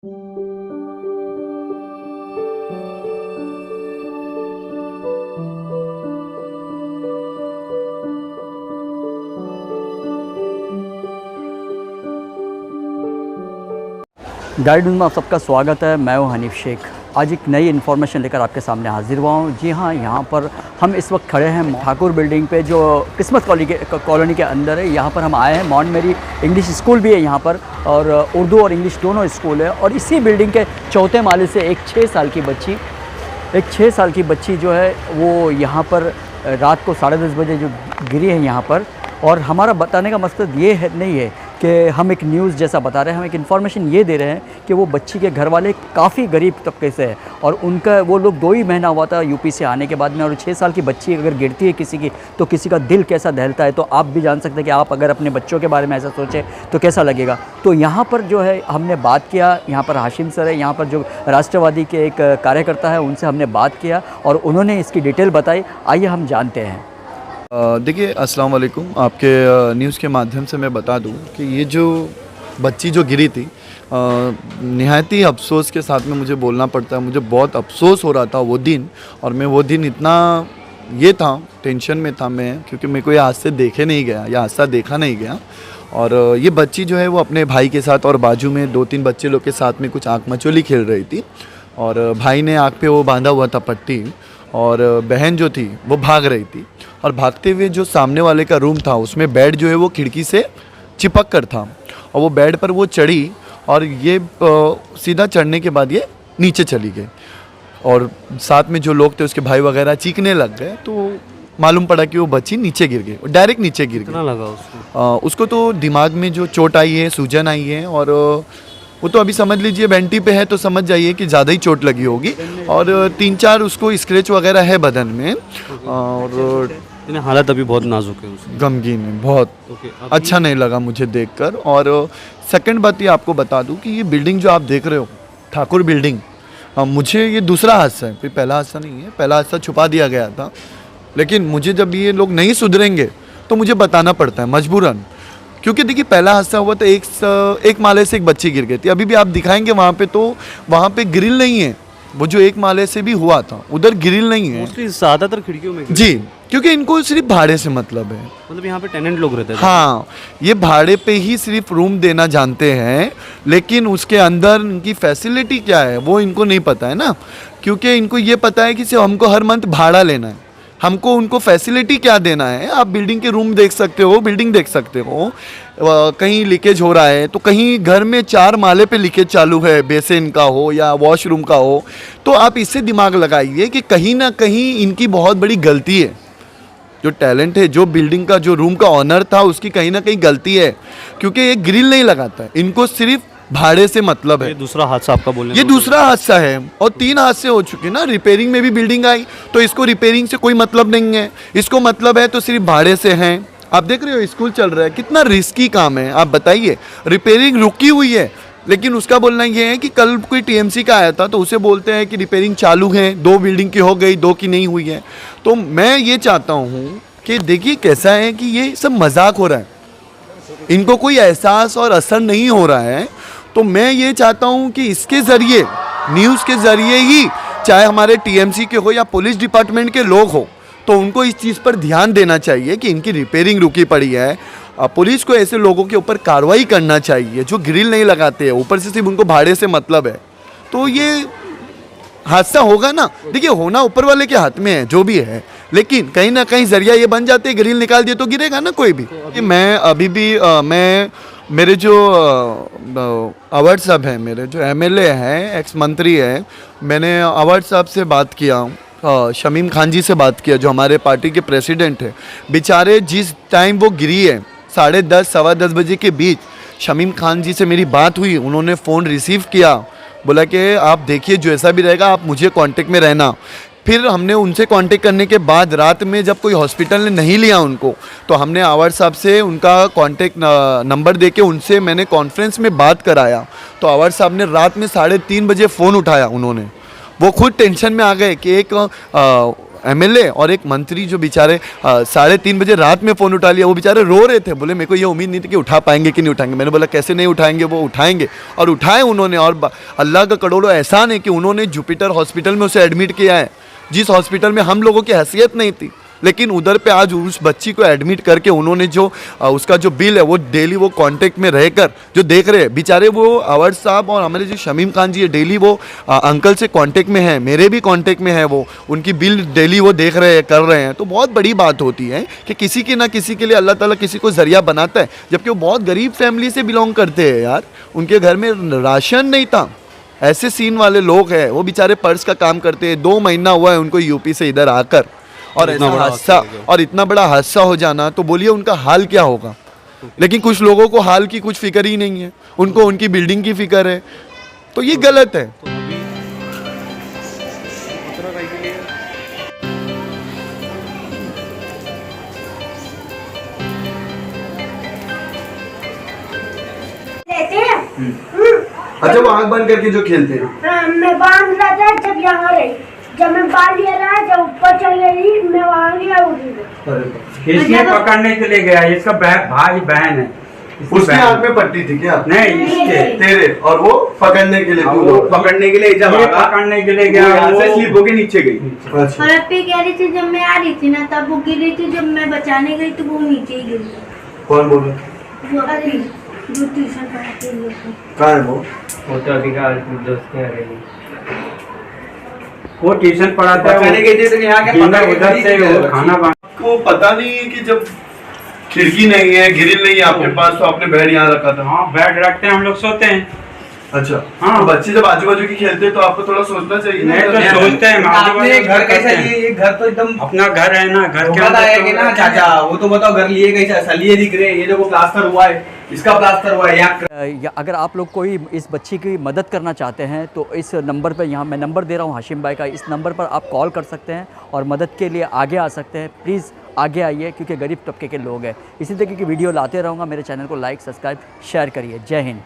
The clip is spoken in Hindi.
गाइड न्यूज़ में आप सबका स्वागत है। मैं हूं हनीफ शेख। आज एक नई इन्फॉर्मेशन लेकर आपके सामने हाजिर हुआ हूं। जी हां, यहां पर हम इस वक्त खड़े हैं ठाकुर बिल्डिंग पे, जो किस्मत कॉलोनी के अंदर है। यहां पर हम आए हैं। माउंट मेरी इंग्लिश स्कूल भी है यहां पर, और उर्दू और इंग्लिश दोनों स्कूल है। और इसी बिल्डिंग के चौथे माले से एक 6 साल की बच्ची जो है वो यहाँ पर रात को 10:30 बजे जो गिरी है यहाँ पर। और हमारा बताने का मकसद ये नहीं है कि हम एक न्यूज़ जैसा बता रहे हैं, हम एक इन्फॉर्मेशन ये दे रहे हैं कि वो बच्ची के घर वाले काफ़ी गरीब तबके से है, और उनका वो लोग 2 ही महीना हुआ था यूपी से आने के बाद में। और 6 साल की बच्ची अगर गिरती है किसी की, तो किसी का दिल कैसा दहलता है। तो आप भी जान सकते हैं कि आप अगर अपने बच्चों के बारे में ऐसा सोचें तो कैसा लगेगा। तो यहाँ पर जो है हमने बात किया, यहाँ पर हाशिम सर है, यहाँ पर जो राष्ट्रवादी के एक कार्यकर्ता है, उनसे हमने बात किया और उन्होंने इसकी डिटेल बताई। आइए हम जानते हैं। देखिए, अस्सलाम वालेकुम। आपके न्यूज़ के माध्यम से मैं बता दूं कि ये जो बच्ची जो गिरी थी, निहायत ही अफसोस के साथ में मुझे बोलना पड़ता है, मुझे बहुत अफसोस हो रहा था वो दिन। और मैं वो दिन इतना ये था, टेंशन में था मैं, क्योंकि मेरे को ये हादसे देखे नहीं गया, या हादसा देखा नहीं गया। और ये बच्ची जो है वो अपने भाई के साथ और बाजू में 2-3 बच्चे लोग के साथ में कुछ आँख मचोली खेल रही थी, और भाई ने आँख पे वो बांधा हुआ था पट्टी, और बहन जो थी वो भाग रही थी। और भागते हुए जो सामने वाले का रूम था, उसमें बेड जो है वो खिड़की से चिपक कर था, और वो बेड पर वो चढ़ी, और ये सीधा चढ़ने के बाद ये नीचे चली गई। और साथ में जो लोग थे उसके भाई वगैरह चीखने लग गए, तो मालूम पड़ा कि वो बच्ची नीचे गिर गई, डायरेक्ट नीचे गिर गई। कितना लगा उसको? उसको तो दिमाग में जो चोट आई है, सूजन आई है, और वो तो अभी समझ लीजिए बेंटी पे है, तो समझ जाइए कि ज़्यादा ही चोट लगी होगी। और 3-4 उसको स्क्रैच वगैरह है बदन में, और हालत अभी बहुत नाजुक है उसकी। गमगीन है बहुत। अच्छा नहीं लगा मुझे देखकर। और सेकंड बात ये आपको बता दूं कि ये बिल्डिंग जो आप देख रहे हो, ठाकुर बिल्डिंग, मुझे ये दूसरा हादसा है, कोई पहला हादसा नहीं है। पहला हादसा छुपा दिया गया था, लेकिन मुझे जब ये लोग नहीं सुधरेंगे तो मुझे बताना पड़ता है मजबूरन। क्योंकि देखिए, पहला हादसा हुआ तो एक माले से एक बच्ची गिर गई थी। अभी भी आप दिखाएंगे वहाँ पे, तो वहाँ पे ग्रिल नहीं है। वो जो एक माले से भी हुआ था, उधर ग्रिल नहीं है। मोस्टली ज़्यादातर खिड़कियों में जी, क्योंकि इनको सिर्फ भाड़े से मतलब है। मतलब यहाँ पे टेनेंट लोग रहते हैं। हाँ, ये भाड़े पे ही सिर्फ रूम देना जानते हैं, लेकिन उसके अंदर इनकी फैसिलिटी क्या है वो इनको नहीं पता है ना। क्योंकि इनको ये पता है कि सिर्फ हमको हर मंथ भाड़ा लेना है, हमको उनको फैसिलिटी क्या देना है। आप बिल्डिंग के रूम देख सकते हो, बिल्डिंग देख सकते हो, कहीं लीकेज हो रहा है तो कहीं घर में 4 माले पे लीकेज चालू है, बेसिन का हो या वॉशरूम का हो, तो आप इससे दिमाग लगाइए कि कहीं ना कहीं इनकी बहुत बड़ी गलती है। जो टैलेंट है, जो बिल्डिंग का जो रूम का ऑनर था, उसकी कहीं ना कहीं गलती है, क्योंकि ये ग्रिल नहीं लगाता है, इनको सिर्फ भाड़े से मतलब है। ये दूसरा हादसा आपका बोलने ये दूसरा हादसा है, और 3 हादसे हो चुके ना। रिपेयरिंग में भी बिल्डिंग आई, तो इसको रिपेयरिंग से कोई मतलब नहीं है, इसको मतलब है तो सिर्फ भाड़े से हैं। आप देख रहे हो स्कूल चल रहा है, कितना रिस्की काम है आप बताइए। रिपेयरिंग रुकी हुई है, लेकिन उसका बोलना ये है कि कल कोई टीएमसी का आया था, तो उसे बोलते हैं कि रिपेयरिंग चालू है, 2 बिल्डिंग की हो गई, 2 की नहीं हुई है। तो मैं ये चाहता हूँ कि देखिए कैसा है कि ये सब मजाक हो रहा है, इनको कोई एहसास और असर नहीं हो रहा है। तो मैं ये चाहता हूँ कि इसके ज़रिए, न्यूज़ के ज़रिए ही, चाहे हमारे टीएमसी के हो या पुलिस डिपार्टमेंट के लोग हो, तो उनको इस चीज़ पर ध्यान देना चाहिए कि इनकी रिपेयरिंग रुकी पड़ी है। पुलिस को ऐसे लोगों के ऊपर कार्रवाई करना चाहिए जो ग्रिल नहीं लगाते हैं, ऊपर से सिर्फ उनको भाड़े से मतलब है। तो ये हादसा होगा ना, देखिए होना ऊपर वाले के हाथ में है, जो भी है, लेकिन कहीं ना कहीं जरिया ये बन जाते हैं, ग्रिल निकाल दिए तो गिरेगा ना कोई भी। तो मैं अभी भी मेरे जो अवार्ड साहब हैं, मेरे जो एमएलए हैं, एक्स मंत्री हैं, मैंने अवार्ड साहब से बात किया, शमीम खान जी से बात किया, जो हमारे पार्टी के प्रेसिडेंट हैं। बेचारे जिस टाइम वो गिरी है 10:30 सवा 10 बजे के बीच, शमीम खान जी से मेरी बात हुई, उन्होंने फ़ोन रिसीव किया, बोला कि आप देखिए जो ऐसा भी रहेगा आप मुझे कांटेक्ट में रहना। फिर हमने उनसे कांटेक्ट करने के बाद रात में जब कोई हॉस्पिटल ने नहीं लिया उनको, तो हमने आवार साहब से उनका कांटेक्ट नंबर देके उनसे मैंने कॉन्फ्रेंस में बात कराया। तो आवार साहब ने रात में 3:30 बजे फ़ोन उठाया, उन्होंने वो खुद टेंशन में आ गए कि एक एमएलए और एक मंत्री जो बेचारे 3:30 बजे रात में फ़ोन उठा लिया, वो बेचारे रो रहे थे, बोले मेरे को ये उम्मीद नहीं थी कि उठा पाएंगे कि नहीं उठाएंगे। मैंने बोला कैसे नहीं उठाएंगे, वो उठाएंगे, और उठाए उन्होंने। और अल्लाह का करोड़ों एहसान है कि उन्होंने जुपिटर हॉस्पिटल में उसे एडमिट किया है, जिस हॉस्पिटल में हम लोगों की हैसियत नहीं थी। लेकिन उधर पे आज उस बच्ची को एडमिट करके उन्होंने जो उसका जो बिल है वो डेली वो कांटेक्ट में रहकर जो देख रहे हैं बेचारे, वो अवर साहब और हमारे जो शमीम खान जी है डेली वो अंकल से कांटेक्ट में है, मेरे भी कांटेक्ट में है, वो उनकी बिल डेली वो देख रहे हैं, कर रहे हैं। तो बहुत बड़ी बात होती है कि किसी के ना किसी के लिए अल्लाह ताला किसी को ज़रिया बनाता है, जबकि वो बहुत गरीब फैमिली से बिलोंग करते हैं यार, उनके घर में राशन नहीं था। ऐसे सीन वाले लोग हैं, वो बेचारे पर्स का काम करते हैं। 2 महीना हुआ है उनको यूपी से इधर आकर, और ऐसा हादसा और इतना बड़ा हादसा हो जाना, तो बोलिए उनका हाल क्या होगा। लेकिन कुछ लोगों को हाल की कुछ फिक्र ही नहीं है, उनको उनकी बिल्डिंग की फिक्र है, तो ये गलत है। अच्छा, वो आँख बंद करके जो खेलते हैं, मैं बांध रहा था जब यहाँ रही, जब मैं बाल लिया रहा, जब ऊपर चल गई मैं वहाँ गया उड़ी। इसने पकड़ने के लिए गया, इसका भाई बहन है। उसके आँख में पट्टी थी क्या? नहीं, इसके तेरे, और वो पकड़ने के लिए, वो पकड़ने के लिए जब ये पकड़ने के लिए गया, वो वो स्लिप होके नीचे गई। अच्छा, और अप्पी कह रही थी जब मैं आ रही थी ना तब वो गिर रही थी, जब मैं बचाने गई तो वो नीचे ही गिर गई। कौन बोल रहा? वो अप्पी जो ट्यूशन पढ़ाती है लोग को। कहाँ है वो? तो अधिकार दोस्त कह रही है, वो ट्यूशन पढ़ाता है, बचाने गई थी तो यहाँ के पकड़ के उधर से वो खाना बना। को पता नहीं है कि जब खिड़की नहीं है, ग्रिल नहीं है आपके पास, तो आपने बेड यहाँ रखा था। हाँ, बेड रखते हैं, हम लोग सोते हैं। अच्छा, हाँ। तो बच्चे जब आजू बाजू की खेलते हैं तो आपको थोड़ा सोचना चाहिए ना। नहीं तो सोचते हैं, आपने घर कैसा लिए? ये घर तो एकदम अपना घर है ना, घर के बताया अंदर कि तो ना चाचा, वो तो बताओ घर लिए कैसा? सलिए दिख रहे हैं, ये देखो प्लास्टर हुआ है, इसका प्लास्टर हुआ है यहाँ। या अगर आप लोग कोई इस बच्ची की मदद करना चाहते हैं तो इस नंबर पर, यहाँ मैं नंबर दे रहा हूँ हाशिम भाई का, इस नंबर पर आप कॉल कर सकते हैं और मदद के लिए आगे आ सकते हैं। प्लीज़ आगे आइए, क्योंकि गरीब तबके के लोग हैं। इसी तरीके की वीडियो लाते रहूँगा। मेरे चैनल को लाइक, सब्सक्राइब, शेयर करिए। जय हिंद।